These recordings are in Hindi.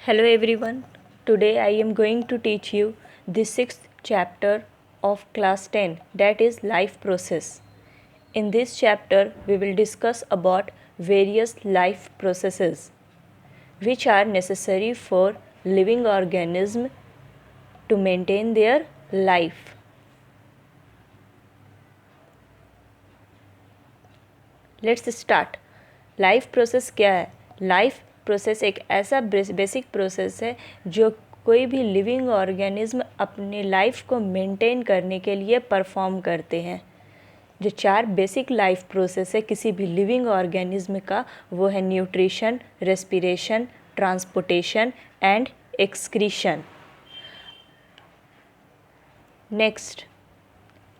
Hello everyone. Today I am going to teach you the sixth chapter of class 10, that is life process. In this chapter we will discuss about various life processes which are necessary for living organism to maintain their life. Let's start. Life process क्या है? लाइफ प्रोसेस एक ऐसा बेसिक प्रोसेस है जो कोई भी लिविंग ऑर्गेनिज्म अपनी लाइफ को मेंटेन करने के लिए परफॉर्म करते हैं. जो चार बेसिक लाइफ प्रोसेस है किसी भी लिविंग ऑर्गेनिज्म का, वो है nutrition, respiration, transportation and excretion. Next,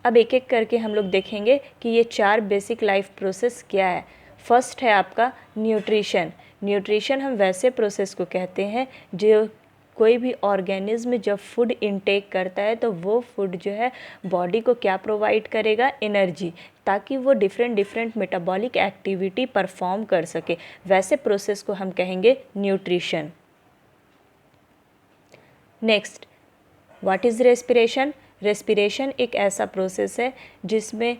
अब एक एक करके हम लोग देखेंगे कि ये चार बेसिक लाइफ प्रोसेस क्या है. फर्स्ट है आपका न्यूट्रिशन. न्यूट्रिशन हम वैसे प्रोसेस को कहते हैं जो कोई भी ऑर्गेनिज्म जब फूड इनटेक करता है तो वो फूड जो है बॉडी को क्या प्रोवाइड करेगा? एनर्जी, ताकि वो डिफरेंट मेटाबॉलिक एक्टिविटी परफॉर्म कर सके. वैसे प्रोसेस को हम कहेंगे nutrition. Next, what is respiration? Respiration एक ऐसा प्रोसेस है जिसमें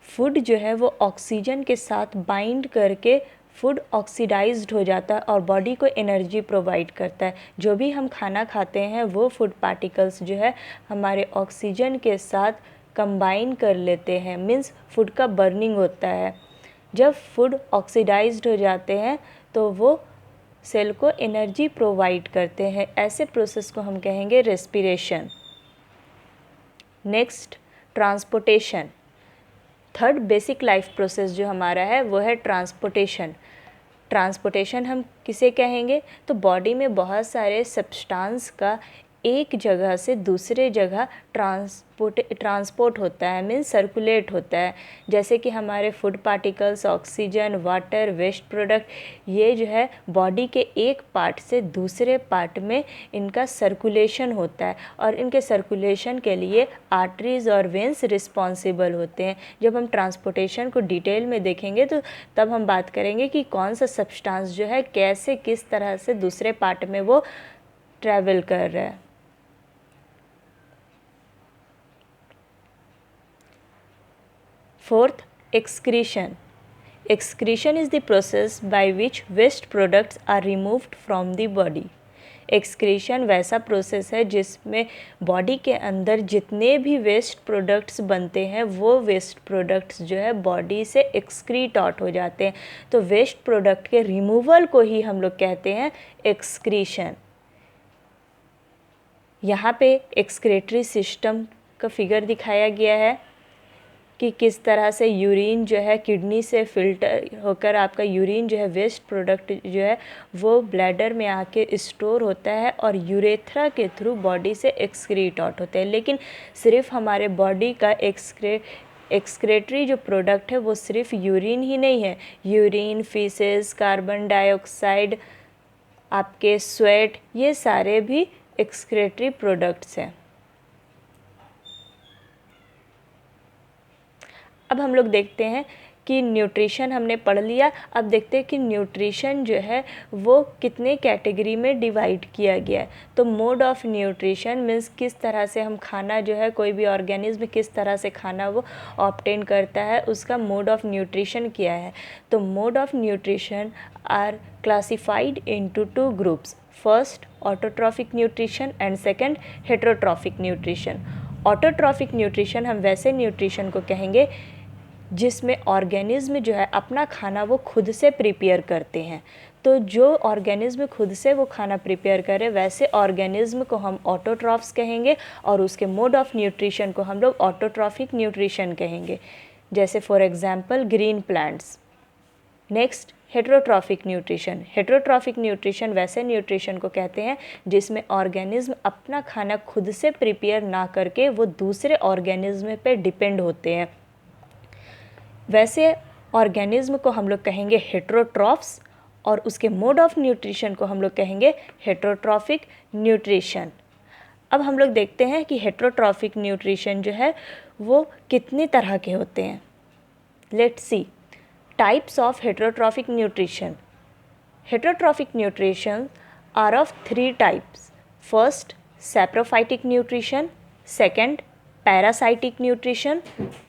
फूड जो है वो ऑक्सीजन के साथ बाइंड करके फूड ऑक्सीडाइज्ड हो जाता है और बॉडी को एनर्जी प्रोवाइड करता है. जो भी हम खाना खाते हैं वो फूड पार्टिकल्स जो है हमारे ऑक्सीजन के साथ कंबाइन कर लेते हैं, मीन्स फूड का बर्निंग होता है. जब फूड ऑक्सीडाइज्ड हो जाते हैं तो वो सेल को एनर्जी प्रोवाइड करते हैं. ऐसे प्रोसेस को हम कहेंगे respiration. Next, transportation. Third basic life process जो हमारा है वो है ट्रांसपोर्टेशन. ट्रांसपोर्टेशन हम किसे कहेंगे? तो बॉडी में बहुत सारे सब्सटेंस का एक जगह से दूसरे जगह ट्रांसपोर्ट होता है, मीन्स सर्कुलेट होता है. जैसे कि हमारे food particles, oxygen, water, waste product, ये जो है बॉडी के एक पार्ट से दूसरे पार्ट में इनका सर्कुलेशन होता है और इनके सर्कुलेशन के लिए आर्टरीज और वेंस रिस्पॉन्सिबल होते हैं. जब हम ट्रांसपोर्टेशन को डिटेल में देखेंगे तो तब हम बात करेंगे कि कौन सा सब्सटेंस जो है कैसे किस तरह से दूसरे पार्ट में वो ट्रैवल कर रहा है. Fourth, excretion. Excretion is the process by which waste products are removed from the body. Excretion वैसा प्रोसेस है जिसमें बॉडी के अंदर जितने भी वेस्ट प्रोडक्ट्स बनते हैं वो वेस्ट प्रोडक्ट्स जो है बॉडी से एक्सक्रीट आउट हो जाते हैं. तो वेस्ट प्रोडक्ट के रिमूवल को ही हम लोग कहते हैं एक्सक्रीशन. यहाँ पे एक्सक्रेटरी सिस्टम का फिगर दिखाया गया है कि किस तरह से यूरिन जो है किडनी से फिल्टर होकर आपका यूरिन जो है वेस्ट प्रोडक्ट जो है वो ब्लैडर में आके स्टोर होता है और यूरेथ्रा के थ्रू बॉडी से एक्सक्रीट आउट होते हैं. लेकिन सिर्फ हमारे बॉडी का एक्सक्रेटरी जो प्रोडक्ट है वो सिर्फ यूरिन ही नहीं है. यूरिन, फीसेस, कार्बन डाइऑक्साइड, आपके स्वेट, ये सारे भी एक्सक्रेटरी प्रोडक्ट्स हैं. अब हम लोग देखते हैं कि न्यूट्रिशन हमने पढ़ लिया. अब देखते हैं कि न्यूट्रिशन जो है वो कितने कैटेगरी में डिवाइड किया गया है. तो मोड ऑफ न्यूट्रिशन मीन्स किस तरह से हम खाना जो है कोई भी ऑर्गेनिज्म किस तरह से खाना वो ऑब्टेन करता है, उसका मोड ऑफ न्यूट्रिशन क्या है. तो mode of nutrition are classified into two groups. First, autotrophic nutrition and second, heterotrophic nutrition. Autotrophic nutrition हम वैसे न्यूट्रिशन को कहेंगे जिसमें ऑर्गेनिज्म जो है अपना खाना वो खुद से प्रिपेयर करते हैं. तो जो ऑर्गेनिज्म खुद से वो खाना प्रिपेयर करे वैसे ऑर्गेनिज्म को हम ऑटोट्रॉफ्स कहेंगे और उसके मोड ऑफ न्यूट्रिशन को हम लोग ऑटोट्रॉफिक न्यूट्रिशन कहेंगे. जैसे for example green plants. Next, heterotrophic nutrition. Heterotrophic nutrition वैसे न्यूट्रिशन को कहते हैं जिसमें ऑर्गेनिज्म अपना खाना खुद से प्रिपेयर ना करके वो दूसरे ऑर्गेनिज्म पे डिपेंड होते हैं. वैसे ऑर्गेनिज्म को हम लोग कहेंगे हेटेरोट्रॉफ्स और उसके मोड ऑफ न्यूट्रिशन को हम लोग कहेंगे हेटेरोट्रॉफिक न्यूट्रिशन. अब हम लोग देखते हैं कि हेटेरोट्रॉफिक न्यूट्रिशन जो है वो कितने तरह के होते हैं. Let's see types of heterotrophic nutrition. Heterotrophic nutrition are of 3 types. First, saprophytic nutrition. Second, parasitic nutrition.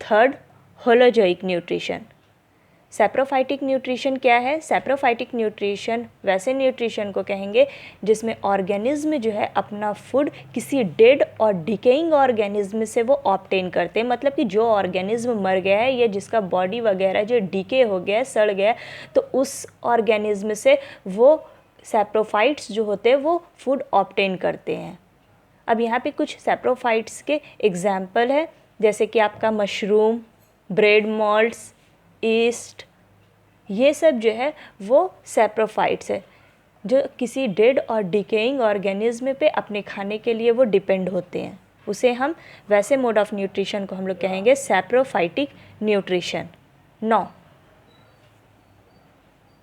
Third, holozoic nutrition. Saprophytic nutrition क्या है? सैप्रोफाइटिक न्यूट्रिशन वैसे न्यूट्रिशन को कहेंगे जिसमें ऑर्गेनिज्म जो है अपना फूड किसी डेड और डिकेइंग ऑर्गेनिज्म से वो ऑब्टेन करते हैं. मतलब कि जो ऑर्गेनिज्म मर गया है या जिसका बॉडी वगैरह जो डिके हो गया है, सड़ गया है, तो उस ऑर्गेनिज्म से वो सैप्रोफाइट्स जो होते हैं वो फूड ऑब्टेन करते हैं. अब यहाँ पे कुछ सैप्रोफाइट्स के एग्जाम्पल है, जैसे कि आपका मशरूम, ब्रेड मॉल्ट्स, ईस्ट, ये सब जो है वो सैप्रोफाइट्स है जो किसी डेड और डिकेइंग ऑर्गेनिज्म पे अपने खाने के लिए वो डिपेंड होते हैं. उसे हम वैसे मोड ऑफ न्यूट्रिशन को हम लोग कहेंगे saprophytic nutrition. 9,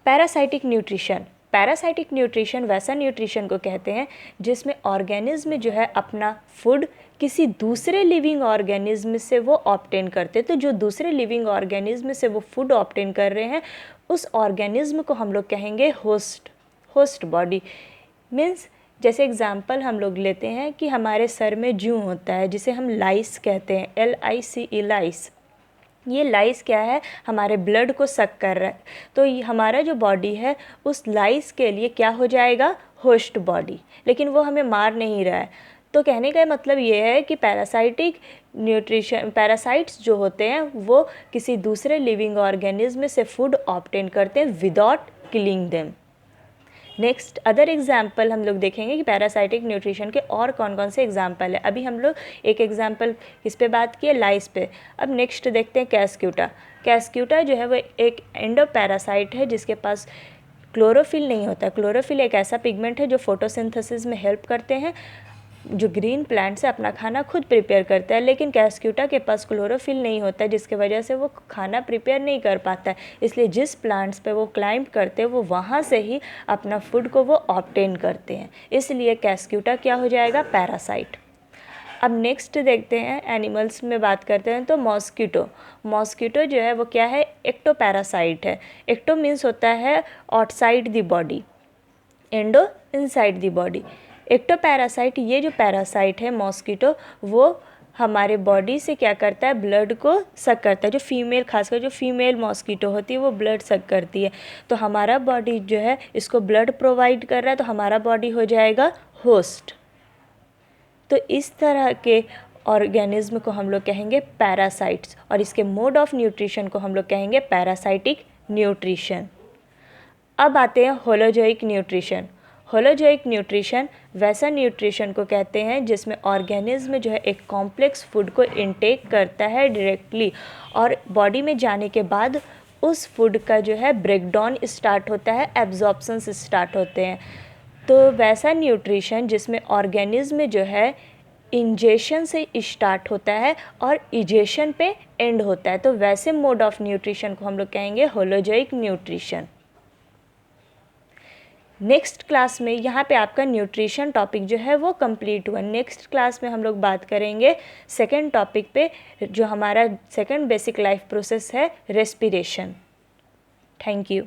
parasitic nutrition. Parasitic nutrition वैसा न्यूट्रिशन को कहते हैं जिसमें ऑर्गेनिज्म जो है अपना फूड किसी दूसरे लिविंग ऑर्गेनिज्म से वो ऑब्टेन करते हैं. तो जो दूसरे लिविंग ऑर्गेनिज्म से वो फूड ऑब्टेन कर रहे हैं उस ऑर्गेनिज्म को हम लोग कहेंगे होस्ट बॉडी. मीन्स जैसे एग्जांपल हम लोग लेते हैं कि हमारे सर में जूं होता है जिसे हम लाइस कहते हैं, LICE, लाइस. ये लाइस क्या है? हमारे ब्लड को सक कर रहा है. तो हमारा जो बॉडी है उस लाइस के लिए क्या हो जाएगा? Host body. लेकिन वो हमें मार नहीं रहा है. तो कहने का मतलब ये है कि पैरासाइटिक न्यूट्रिशन, पैरासाइट्स जो होते हैं वो किसी दूसरे लिविंग ऑर्गेनिज्म से फूड ऑब्टेन करते हैं without killing them. Next, other example हम लोग देखेंगे कि पैरासाइटिक न्यूट्रिशन के और कौन कौन से एग्जाम्पल है. अभी हम लोग एक एग्जाम्पल इस पे बात किए, लाइस पे. अब नेक्स्ट देखते हैं कैस्क्यूटा. कैस्क्यूटा जो है वो एक एंडोपैरासाइट है जिसके पास क्लोरोफिल नहीं होता. क्लोरोफिल एक ऐसा पिगमेंट है जो फोटोसिंथेसिस में हेल्प करते हैं, जो ग्रीन प्लांट से अपना खाना खुद प्रिपेयर करता है. लेकिन कैस्क्यूटा के पास क्लोरोफिल नहीं होता है जिसकी वजह से वो खाना प्रिपेयर नहीं कर पाता है. इसलिए जिस प्लांट्स पे वो क्लाइंब करते हैं वो वहाँ से ही अपना फूड को वो ऑब्टेन करते हैं. इसलिए कैस्क्यूटा क्या हो जाएगा? पैरासाइट. अब नेक्स्ट देखते हैं, एनिमल्स में बात करते हैं तो मॉस्किटो. मॉस्किटो जो है वो क्या है? एक्टोपैरासाइट है. एक्टो मीन्स होता है outside the body, endo inside the body. Ectoparasite, ये जो पैरासाइट है मॉस्किटो, वो हमारे बॉडी से क्या करता है? ब्लड को सक करता है. जो फीमेल, खासकर जो फीमेल मॉस्किटो होती है वो ब्लड सक करती है. तो हमारा बॉडी जो है इसको ब्लड प्रोवाइड कर रहा है, तो हमारा बॉडी हो जाएगा होस्ट. तो इस तरह के ऑर्गेनिज्म को हम लोग कहेंगे पैरासाइट्स और इसके मोड ऑफ न्यूट्रिशन को हम लोग कहेंगे पैरासाइटिक न्यूट्रिशन. अब आते हैं होलोजोइक न्यूट्रिशन. होलोजोइक न्यूट्रिशन वैसा न्यूट्रिशन को कहते हैं जिसमें ऑर्गेनिज्म जो है एक कॉम्प्लेक्स फूड को इनटेक करता है डायरेक्टली और बॉडी में जाने के बाद उस फूड का जो है ब्रेकडाउन स्टार्ट होता है, एब्जॉर्प्शंस स्टार्ट होते हैं. तो वैसा न्यूट्रिशन जिसमें ऑर्गेनिज्म जो है इंजेशन से स्टार्ट होता है और इजेशन पे एंड होता है, तो वैसे मोड ऑफ न्यूट्रिशन को हम लोग कहेंगे होलोजोइक न्यूट्रिशन. नेक्स्ट क्लास में यहाँ पे आपका न्यूट्रिशन टॉपिक जो है वो कंप्लीट हुआ. नेक्स्ट क्लास में हम लोग बात करेंगे सेकंड टॉपिक पे, जो हमारा सेकंड बेसिक लाइफ प्रोसेस है, रेस्पिरेशन. Thank you.